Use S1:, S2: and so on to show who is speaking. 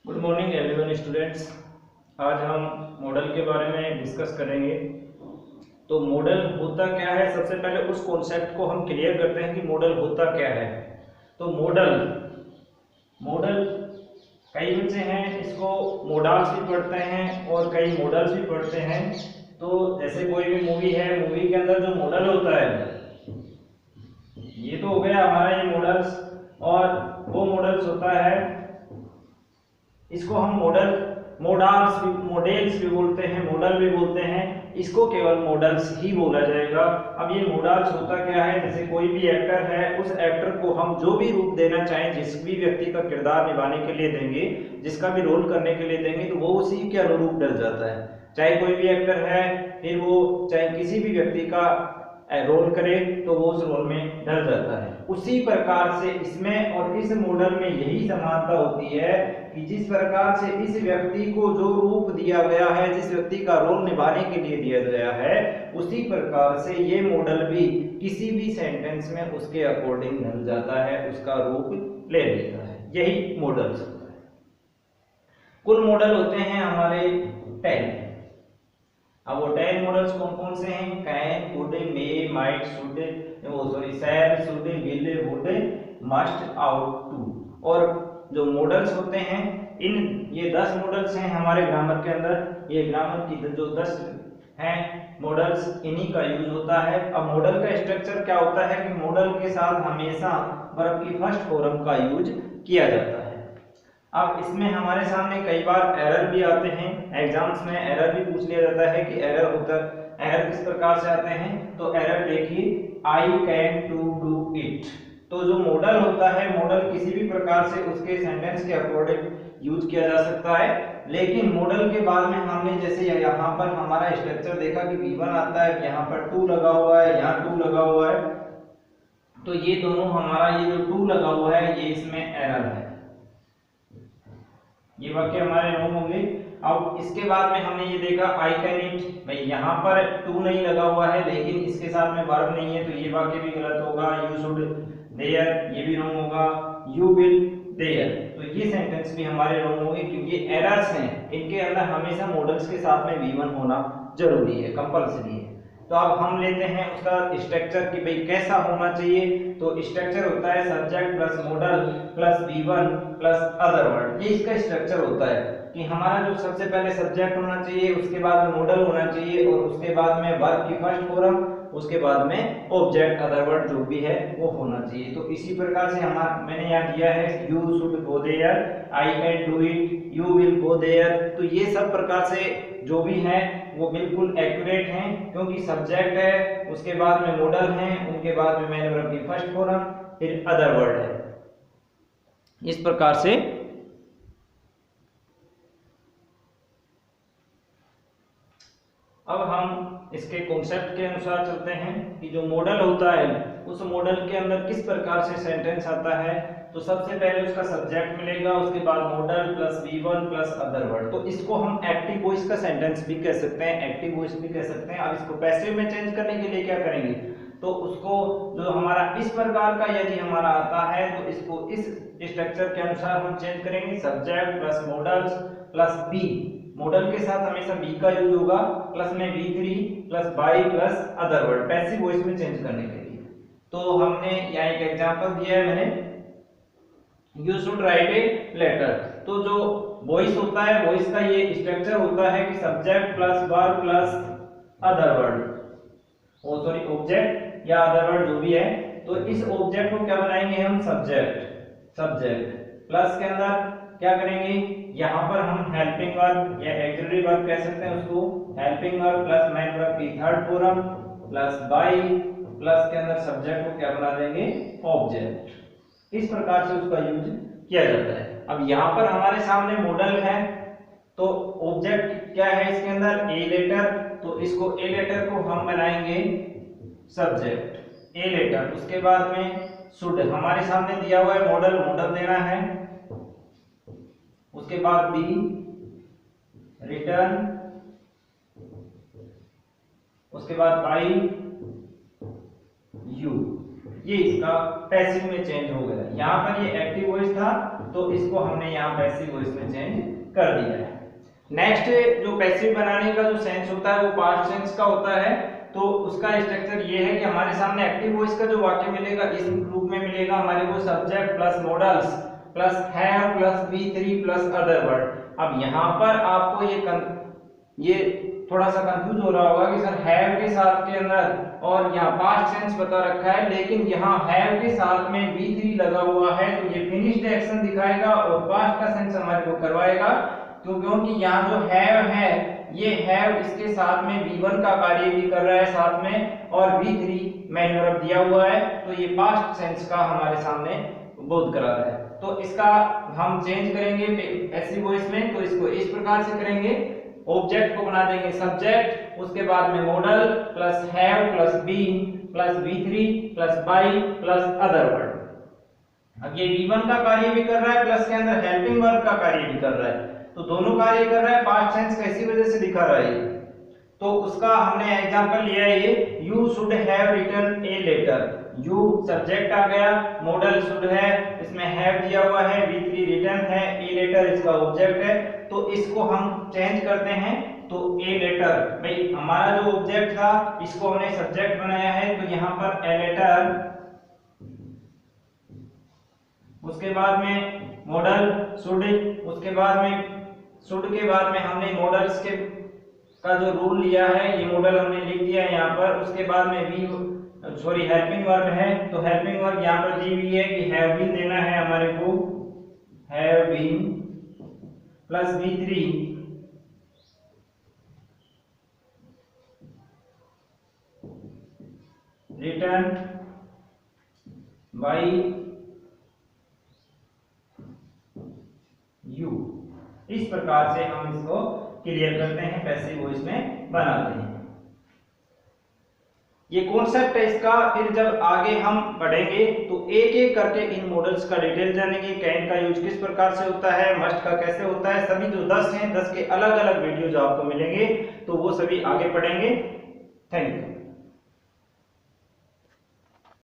S1: Good morning everyone students. आज हम model के बारे में डिस्कस करेंगे। तो मॉडल होता क्या है, सबसे पहले उस कॉन्सेप्ट को हम क्लियर करते हैं कि मॉडल होता क्या है। तो मॉडल मॉडल कई बच्चे हैं इसको मॉडल्स भी पढ़ते हैं और कई मॉडल्स भी पढ़ते हैं। तो जैसे कोई भी मूवी है, मूवी के अंदर जो मॉडल होता है, ये तो हो गया हमारा ये मॉडल्स, और वो मॉडल्स होता है, इसको हम मॉडल्स भी बोलते हैं, मॉडल भी बोलते हैं। इसको केवल मॉडल्स ही बोला जाएगा। अब ये मॉडल्स होता क्या है, जैसे कोई भी एक्टर है, उस एक्टर को हम जो भी रूप देना चाहें, जिस भी व्यक्ति का किरदार निभाने के लिए देंगे, जिसका भी रोल करने के लिए देंगे, तो वो उसी के अनुरूप ढल जाता है। चाहे कोई भी एक्टर है, फिर वो चाहे किसी भी व्यक्ति का रोल करे तो वो उस रोल में ढल जाता है। उसी प्रकार से इसमें और इस मॉडल में यही समानता होती है कि जिस प्रकार से इस व्यक्ति को जो रूप दिया गया है, जिस व्यक्ति का रोल निभाने के लिए दिया गया है, उसी प्रकार से ये मॉडल भी किसी भी सेंटेंस में उसके अकॉर्डिंग ढल जाता है, उसका रूप ले लेता है। यही मॉडल्स होता है। कुल मॉडल होते हैं हमारे 10। अब वो 10 मॉडल्स कौन कौन से हैं? Can, could, may, might, should, shall, should, will, would, must, ought to. और जो मॉडल्स होते हैं, ये 10 मॉडल्स हैं हमारे ग्रामर के अंदर। ये ग्रामर की जो 10 हैं मॉडल्स, इन्हीं का यूज होता है। अब मॉडल का स्ट्रक्चर क्या होता है कि मॉडल के साथ हमेशा वर्ब की फर्स्ट फॉर्म का यूज किया जाता है। अब इसमें हमारे सामने कई बार एरर भी आते हैं, एग्जाम्स में एरर भी पूछ लिया जाता है कि एरर किस प्रकार से आते हैं। तो एरर देखिए, I can to do it. तो जो मॉडल होता है, मॉडल किसी भी प्रकार से उसके सेंटेंस के अकॉर्डिंग यूज किया जा सकता है, लेकिन मॉडल के बाद में हमने जैसे यहाँ पर हमारा स्ट्रक्चर देखा कि V1 आता है, यहाँ पर 2 लगा हुआ है, यहाँ 2 लगा हुआ है, तो ये दोनों हमारा ये जो 2 लगा हुआ है, ये इसमें एरर है। ये वाक्य हमारे रॉन्ग होंगे। अब इसके बाद में हमने ये देखा आई कैन ईट, भाई यहाँ पर 2 नहीं लगा हुआ है, लेकिन इसके साथ में वर्ब नहीं है, तो ये वाक्य भी गलत होगा। यू शुड देयर, ये भी रॉन्ग होगा। यू विल देयर, तो ये सेंटेंस भी हमारे रॉन्ग होंगे, क्योंकि एरर्स हैं, इनके अंदर हमेशा मॉडल्स के साथ में V1 होना जरूरी है, कंपल्सरी है। तो अब हम लेते हैं उसका स्ट्रक्चर कि भाई कैसा होना चाहिए। तो स्ट्रक्चर होता है subject plus model plus V1 plus other word. ये इसका स्ट्रक्चर होता है कि हमारा जो सबसे पहले सब्जेक्ट होना चाहिए, उसके बाद में मॉडल होना चाहिए, और उसके बाद में वर्ब की फर्स्ट फॉर्म, उसके बाद में ऑब्जेक्ट अदर वर्ड जो भी है वो होना चाहिए। तो इसी प्रकार से मैंने यहाँ दिया है you should go there, I can do it, you will go there. तो ये सब प्रकार से जो भी है वो बिल्कुल एक्यूरेट हैं, क्योंकि सब्जेक्ट है, उसके बाद में मॉडल है, उनके बाद में मैंने वर्ब की फर्स्ट फॉर्म, फिर अदर वर्ड है। इस प्रकार से अब हम इसके कॉन्सेप्ट के अनुसार चलते हैं कि जो मॉडल होता है, उस मॉडल के अंदर किस प्रकार से सेंटेंस आता है। तो सबसे पहले उसका सब्जेक्ट मिलेगा, उसके बाद model plus V1 plus other word. तो इसको हम एक्टिव वॉइस का सेंटेंस भी कह सकते हैं, एक्टिव वॉइस भी कह सकते हैं। अब इसको पैसिव में चेंज करने के लिए क्या करेंगे, तो उसको जो हमारा इस प्रकार का यदि हमारा आता है, तो इसको इस स्ट्रक्चर के अनुसार हम चेंज करेंगे, subject plus models plus B. Model के साथ हमेशा बी का यूज होगा, प्लस में V3 plus by plus other word, passive voice में चेंज करने के लिए। तो हमने यहाँ एक एग्जांपल दिया है मैंने, you should write a letter. तो जो वॉइस होता है, वॉइस का ये स्ट्रक्चर होता है कि subject plus verb plus other word, object या अदर वर्ड जो भी है। तो इस ऑब्जेक्ट को क्या बनाएंगे हम, सब्जेक्ट प्लस के अंदर क्या करेंगे, यहाँ पर हम हेल्पिंग वर्ब या एक्सिलरी वर्ब कह सकते हैं उसको, helping verb plus main verb की third form plus by plus के अंदर सब्जेक्ट को क्या बना देंगे, ऑब्जेक्ट। इस प्रकार से उसका यूज किया जाता है। अब यहाँ पर हमारे सामने मॉडल है, तो ऑब्जेक्ट क्या है इसके अंदर, ए लेटर। तो इसको ए लेटर को हम बनाएंगे सब्जेक्ट, ए लेटर। उसके बाद में शुड हमारे सामने दिया हुआ है, मॉडल देना है। उसके बाद बी रिटर्न, उसके बाद बाई यू। ये इसका पैसिव में चेंज हो गया। यहाँ पर ये एक्टिव वॉइस था तो इसको हमने यहाँ पैसिव वॉइस में चेंज कर दिया है। नेक्स्ट जो पैसिव बनाने का जो सेंस होता है वो पास्ट सेंस का होता है। तो उसका स्ट्रक्चर ये है कि हमारे सामने एक्टिव वॉइस का जो वाक्य मिलेगा इस रूप में मिलेगा हमारे को subject plus models plus have plus V3 plus other word. अब यहाँ पर आपको ये थोड़ा सा कंफ्यूज हो रहा होगा कि सर हैव के साथ के अंदर और यहाँ पास्ट सेंस बता रखा है, लेकिन यहाँ हैव के साथ में V3 लगा हुआ है तो ये फिनिश्ड एक्शन दिखाएगा और पास्ट का सेंस हमारे को करवाएगा। क्योंकि यहाँ जो हैव है ये हैव इसके साथ में V1 का कार्य भी कर रहा है साथ में, और V3 मैन वर्ब दिया हुआ है तो ये पास्ट सेंस का हमारे सामने बोध करा रहा है। तो इसका हम चेंज करेंगे पैसिव वॉइस में, तो इसको इस प्रकार से करेंगे। ऑब्जेक्ट को बना देंगे सब्जेक्ट, उसके बाद में model plus have plus been plus V3 plus by plus other word. अब ये V1 का कार्य भी कर रहा है प्लस के अंदर हेल्पिंग वर्ब का कार्य भी कर रहा है, तो दोनों कार्य कर रहा है। पास्ट सेंस कैसी वजह से दिखा रहा है तो उसका हमने एग्जांपल लिया है ये you should have written a letter. You subject आ गया, मॉडल शुड है, इसमें हैव दिया हुआ है, V3 रिटन है, ए लेटर इसका ऑब्जेक्ट है। तो इसको हम चेंज करते हैं तो ए लेटर, भाई हमारा जो ऑब्जेक्ट था इसको हमने सब्जेक्ट बनाया है तो यहाँ पर ए लेटर, उसके बाद में मॉडल शुड, उसके बाद में शुड के बाद में हमने मॉडल्स के का जो रूल लिया है ये मॉडल हमने लिख दिया है यहाँ पर। उसके बाद में हेल्पिंग वर्ब है तो हेल्पिंग वर्ब यहाँ पर दी हुई है कि हैव बीन देना है हमारे को, have been plus V3 written by you. इस प्रकार से हम इसको क्लियर करते हैं, पैसिव वॉइस में बनाते हैं। ये कॉन्सेप्ट है इसका, फिर जब आगे हम पढ़ेंगे तो एक एक करके इन मॉडल्स का डिटेल जानेंगे। कैन का यूज किस प्रकार से होता है, मस्ट का कैसे होता है, सभी जो 10 हैं 10 के अलग अलग वीडियो जो आपको मिलेंगे तो वो सभी आगे पढ़ेंगे। Thank you.